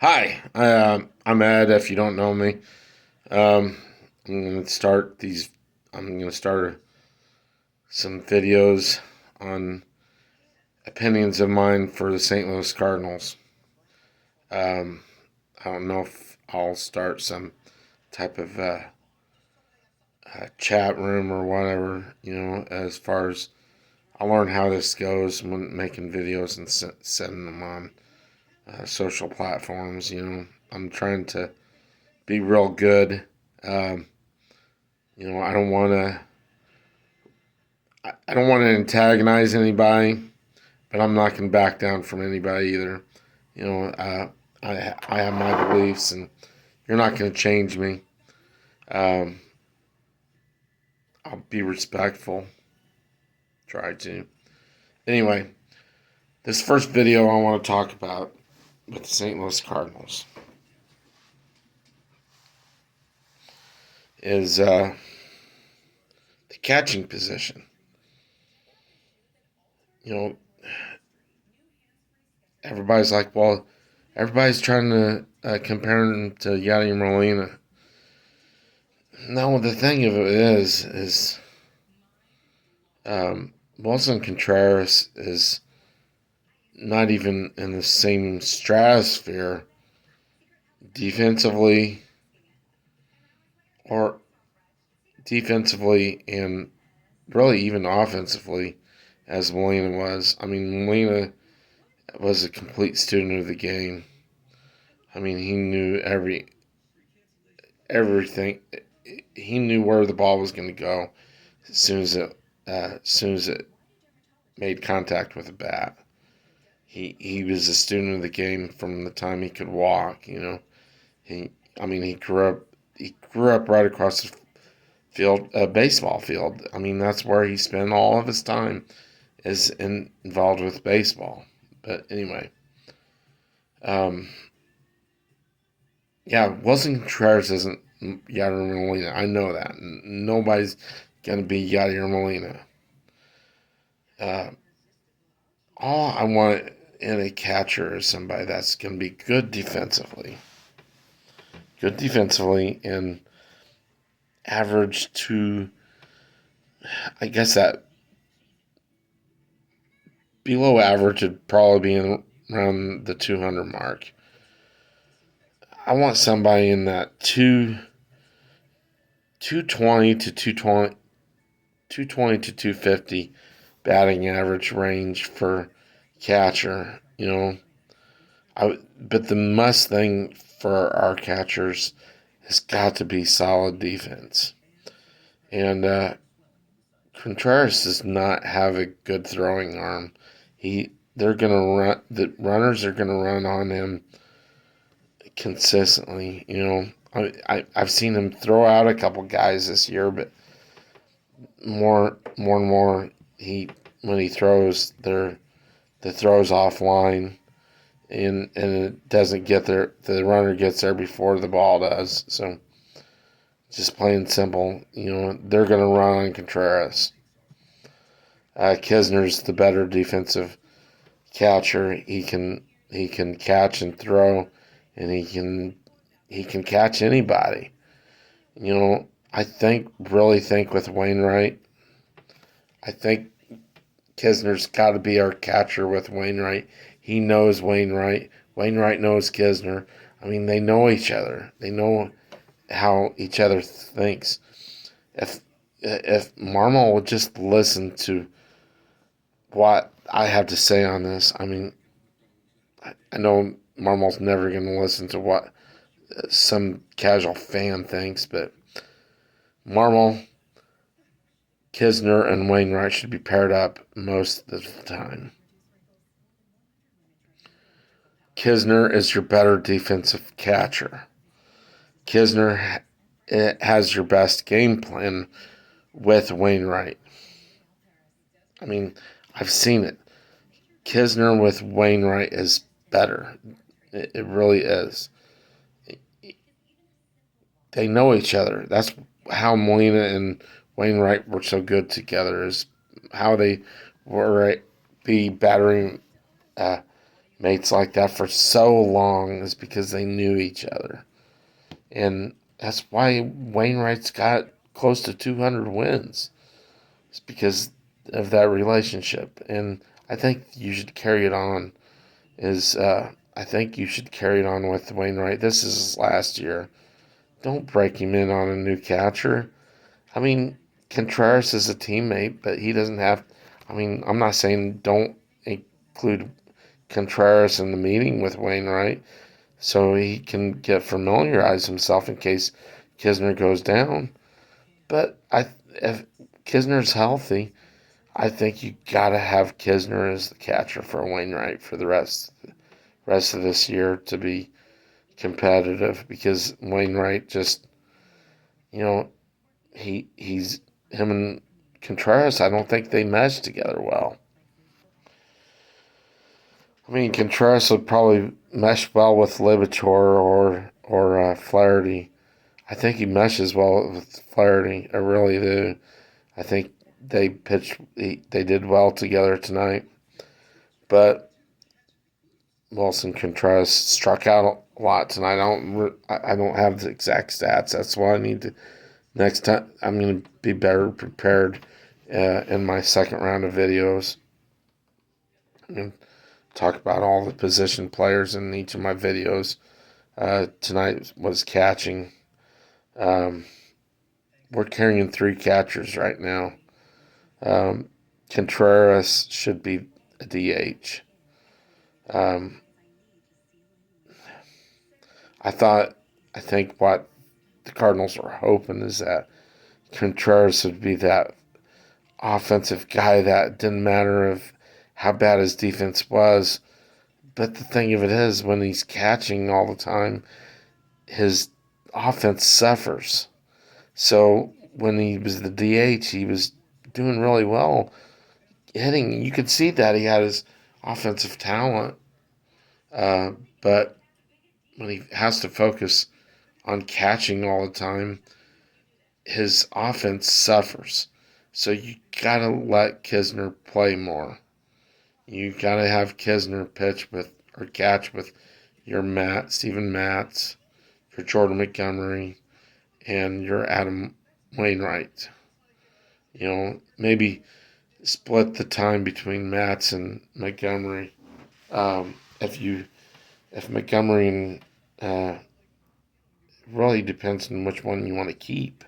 Hi, I'm Ed. If you don't know me, I'm gonna start these. I'm gonna start some videos on opinions of mine for the St. Louis Cardinals. Um, I don't know if I'll start some type of chat room or whatever. As far as I'll learn how this goes when making videos and setting them on social platforms. I'm trying to be real good. Um, I don't want to. I don't want to antagonize anybody, but I'm not going to back down from anybody either. You know, uh, I have my beliefs, and you're not going to change me. Um, I'll be respectful. Try to. Anyway, this first video I want to talk about with the St. Louis Cardinals is the catching position. You know, everybody's like, well, everybody's trying to compare him to Yadier Molina. No, the thing of it is Wilson Contreras is not even in the same stratosphere defensively or defensively and really even offensively as Molina was. I mean, Molina was a complete student of the game. I mean, he knew everything. He knew where the ball was going to go as soon as it made contact with the bat. He was a student of the game from the time he could walk. He I mean he grew up right across the field, a baseball field. I mean that's where he spent all of his time involved with baseball. But anyway, um, yeah, Wilson Contreras isn't Yadier Molina. I know that. Nobody's gonna be Yadier Molina. Uh, all I want in a catcher is somebody that's gonna be good defensively, and average to, I guess that below average would probably be around the 200 mark. I want somebody in that 220 to 250 batting average range for catcher. But the must thing for our catchers has got to be solid defense. And Contreras does not have a good throwing arm. They're gonna run. The runners are gonna run on him consistently. I've seen him throw out a couple guys this year, but more and more when he throws, the throws offline, and it doesn't get there. The runner gets there before the ball does. So just plain simple, they're gonna run on Contreras. Kisner's the better defensive catcher. He can catch and throw, and he can catch anybody. Really think with Wainwright. I think Kisner's got to be our catcher with Wainwright. He knows Wainwright. Wainwright knows Kisner. I mean, they know each other. They know how each other thinks. If Marmol would just listen to what I have to say on this, I mean, I know Marmol's never going to listen to what some casual fan thinks, but Marmol, Kisner, and Wainwright should be paired up most of the time. Kisner is your better defensive catcher. Kisner has your best game plan with Wainwright. I mean, I've seen it. Kisner with Wainwright is better. It really is. They know each other. That's how Molina and Wainwright were so good together. Is how they were be battering uh, mates like that for so long is because they knew each other. And that's why Wainwright's got close to 200 wins. It's because of that relationship. And I think you should carry it on. I think you should carry it on with Wainwright. This is his last year. Don't break him in on a new catcher. I mean, Contreras is a teammate, but he doesn't have. I mean, I'm not saying don't include Contreras in the meeting with Wainwright so he can get familiarized himself in case Kisner goes down. But if Kisner's healthy, I think you gotta have Kisner as the catcher for Wainwright for the rest of this year to be competitive because Wainwright just, you know, he's him and Contreras. I don't think they mesh together well. I mean, Contreras would probably mesh well with Libator or Flaherty. I think he meshes well with Flaherty. I really do. I think they did well together tonight. But Wilson Contreras struck out a lot tonight. I don't have the exact stats. That's why I need to next time. I'm going to be better prepared in my second round of videos. I'm going to talk about all the position players in each of my videos. Tonight was catching. We're carrying 3 catchers right now. Contreras should be a DH. I think what the Cardinals were hoping is that Contreras would be that offensive guy that didn't matter if how bad his defense was. But the thing of it is, when he's catching all the time, his offense suffers. So when he was the DH, he was doing really well hitting. You could see that he had his offensive talent, but when he has to focus on catching all the time, his offense suffers. So you gotta let Kisner play more. You gotta have Kisner pitch with or catch with your Stephen Matz, your Jordan Montgomery, and your Adam Wainwright. Maybe split the time between Matz and Montgomery. Um, if Montgomery and really depends on which one you want to keep.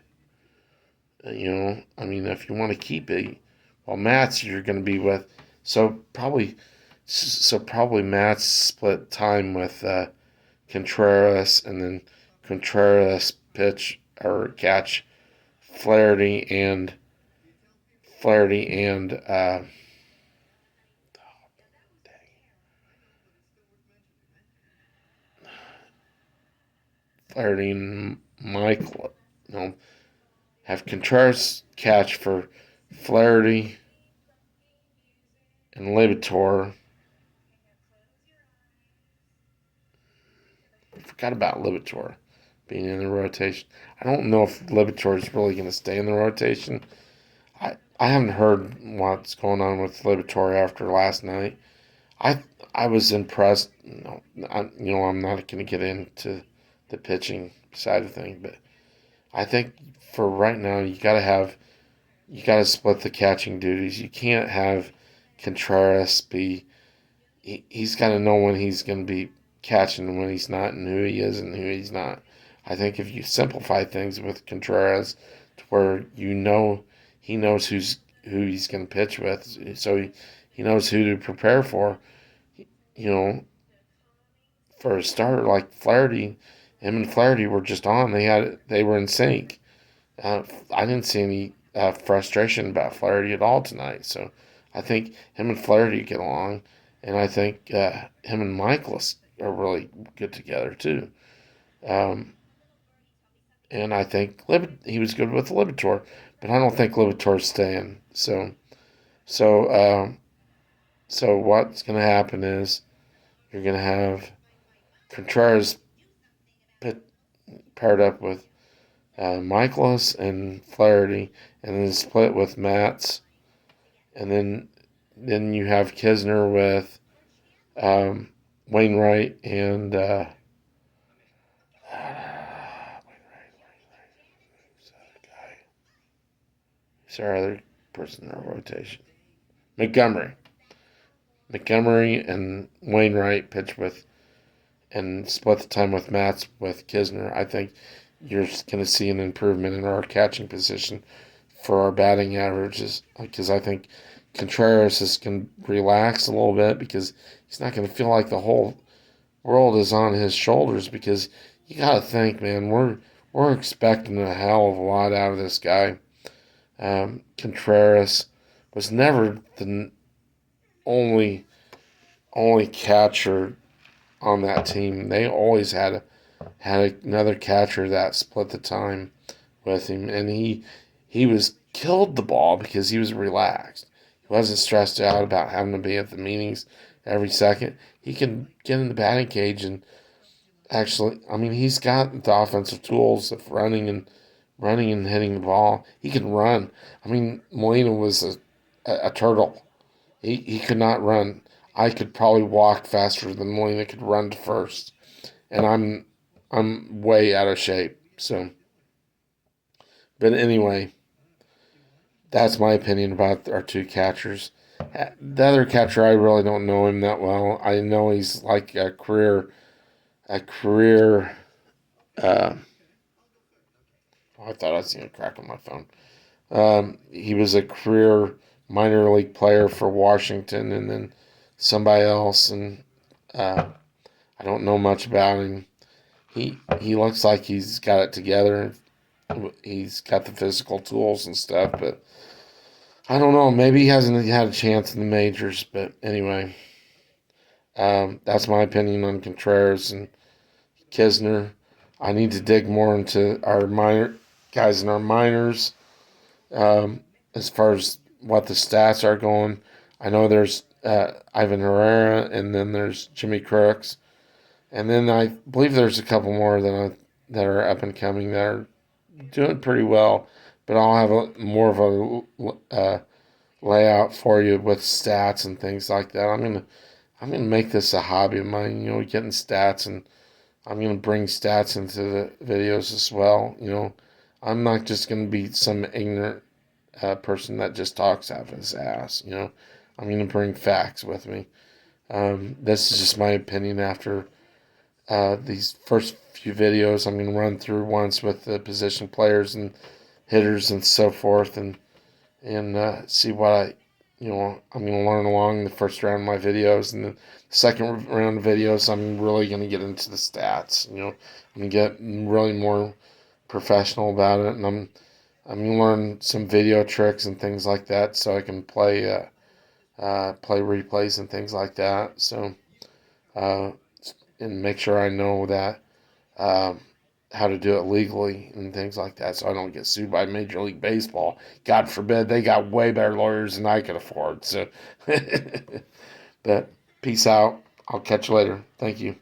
I mean, if you want to keep it, well, Matz you're going to be with, probably Matz split time with Contreras, and then Contreras pitch or catch Flaherty and Flaherty and Michael. Have Contreras catch for Flaherty and Libator. I forgot about Libator being in the rotation. I don't know if Libator is really going to stay in the rotation. I haven't heard what's going on with Libator after last night. I was impressed. I'm not going to get into the pitching side of things, but I think for right now you got to split the catching duties. You can't have Contreras be. He's got to know when he's going to be catching and when he's not, and who he is and who he's not. I think if you simplify things with Contreras to where he knows who he's going to pitch with, so he knows who to prepare for. For a starter like Flaherty, him and Flaherty were just on. They were in sync. I didn't see any frustration about Flaherty at all tonight. So I think him and Flaherty get along, and I think him and Michaelis are really good together too. And I think he was good with Libator, but I don't think Libator's staying. So what's going to happen is you're going to have Contreras paired up with Michaelis and Flaherty, and then split with Matz, and then you have Kisner with Wainwright and who's our other person in our rotation? Montgomery. Montgomery and Wainwright pitch with and split the time with Matz with Kisner. I think you're going to see an improvement in our catching position for our batting averages because I think Contreras is going to relax a little bit because he's not going to feel like the whole world is on his shoulders because you got to think, man, we're expecting a hell of a lot out of this guy. Contreras was never the only catcher on that team. They always had another catcher that split the time with him, and he was killed the ball because he was relaxed. He wasn't stressed out about having to be at the meetings every second. He can get in the batting cage and actually, I mean, he's got the offensive tools of running and hitting the ball. He can run. I mean, Molina was a turtle. He could not run. I could probably walk faster than Molina could run to first, and I'm way out of shape. So, but anyway, that's my opinion about our two catchers. The other catcher, I really don't know him that well. I know he's like a career. Uh, I thought I was seeing a crack on my phone. He was a career minor league player for Washington, and then somebody else, and I don't know much about him. He looks like he's got it together. He's got the physical tools and stuff, but I don't know. Maybe he hasn't had a chance in the majors. But anyway, that's my opinion on Contreras and Kisner. I need to dig more into our minor guys in our minors as far as what the stats are going. I know there's Ivan Herrera, and then there's Jimmy Crooks, and then I believe there's a couple more that are up and coming that are doing pretty well. But I'll have more of a layout for you with stats and things like that. I'm gonna make this a hobby of mine. Getting stats, and I'm gonna bring stats into the videos as well. I'm not just gonna be some ignorant person that just talks out of his ass. I'm gonna bring facts with me. This is just my opinion after these first few videos. I'm gonna run through once with the position players and hitters and so forth, and see what I'm going to learn along the first round of my videos. And the second round of videos, I'm really going to get into the stats. I'm going to get really more professional about it. And I'm going to learn some video tricks and things like that so I can play replays and things like that. So, and make sure I know that how to do it legally and things like that so I don't get sued by Major League Baseball. God forbid, they got way better lawyers than I could afford. So, but peace out. I'll catch you later. Thank you.